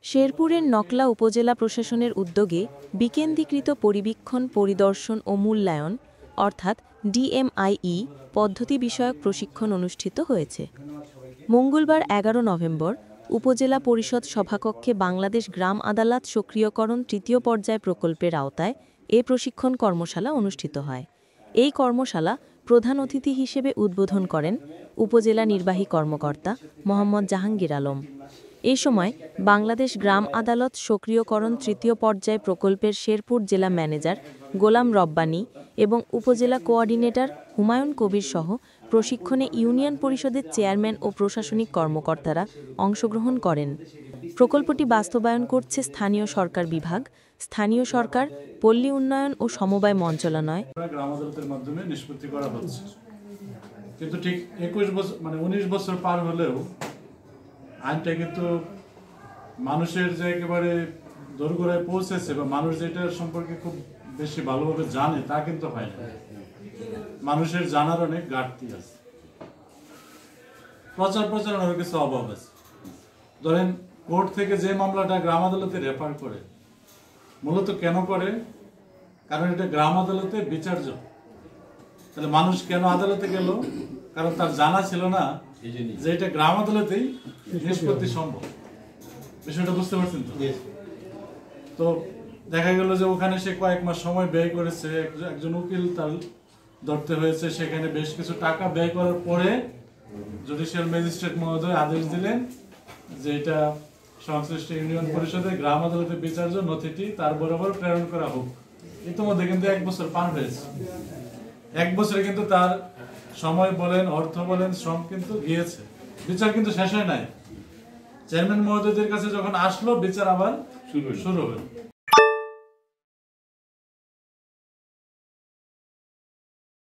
শেরপুরের নকলা উপজেলা প্রশাসনের উদ্যোগে বিকেন্দ্রীকৃত পরিবীক্ষণ পরিদর্শন ও মূল্যায়ন অর্থাৎ ডিএমআইই পদ্ধতি বিষয়ক প্রশিক্ষণ অনুষ্ঠিত হয়েছে। মঙ্গলবার ১১ নভেম্বর উপজেলা পরিষদ সভাকক্ষে বাংলাদেশ গ্রাম আদালত সক্রিয়করণ তৃতীয় পর্যায় প্রকল্পের আওতায় এ প্রশিক্ষণ কর্মশালা অনুষ্ঠিত হয়। এই কর্মশালা প্রধান অতিথি হিসেবে উদ্বোধন করেন উপজেলা নির্বাহী কর্মকর্তা মোহাম্মদ জাহাঙ্গীর আলম। এ সময় বাংলাদেশ গ্রাম আদালত সক্রিয়করণ তৃতীয় পর্যায় প্রকল্পের শেরপুর জেলা ম্যানেজার গোলাম রব্বানী এবং উপজেলা কোঅর্ডিনেটর হুমায়ুন কবির সহ প্রশিক্ষণে ইউনিয়ন পরিষদের চেয়ারম্যান ও প্রশাসনিক কর্মকর্তারা অংশগ্রহণ করেন। প্রকল্পটি বাস্তবায়ন করছে স্থানীয় সরকার বিভাগ, স্থানীয় সরকার, পল্লী উন্নয়ন ও সমবায় মন্ত্রণালয়। গ্রাম আদালতের মাধ্যমে নিষ্পত্তি করা হচ্ছে, কিন্তু ঠিক 21 বছর 19 বছর পার হলেও আইনটা কিন্তু মানুষের যে একেবারে দোরগোড়ায় পৌঁছেছে বা মানুষ যেটা সম্পর্কে খুব বেশি ভালোভাবে জানে তা কিন্তু হয় না। মানুষের জানার অনেক ঘাটতি আছে, প্রচারণার কিছু অভাব আছে। ধরেন কোর্ট থেকে যে মামলাটা গ্রাম আদালতে রেফার করে, মূলত কেন করে? কারণ এটা গ্রাম আদালতে বিচার্য। তাহলে মানুষ কেন আদালতে গেল? কারণ তার জানা ছিল না যে এটা গ্রাম আদালতেই নিষ্পত্তি সম্ভব। বিষয়টা বুঝতে পারছেন তো? তো দেখা গেল যে ওখানে সে কয়েক মাস সময় ব্যয় করেছে, একজন উকিল তার ধরতে হয়েছে, সেখানে বেশ কিছু টাকা ব্যয় করার পরে জুডিশিয়াল ম্যাজিস্ট্রেট মহোদয় আদেশ দিলেন যে এটা সংশ্লিষ্ট ইউনিয়ন পরিষদে গ্রাম আদালতের বিচার্য নথিটি তার বরাবর প্রেরণ করা হোক। ইতিমধ্যে কিন্তু 1 বছর পার হয়েছে। 1 বছরে কিন্তু তার সময় বলেন, অর্থ বলেন, শ্রম কিন্তু গিয়েছে। বিচার কিন্তু শেষ হয় নাই। চেয়ারম্যান মহোদয়দের কাছে যখন আসলো, বিচার আবার শুরু হলো।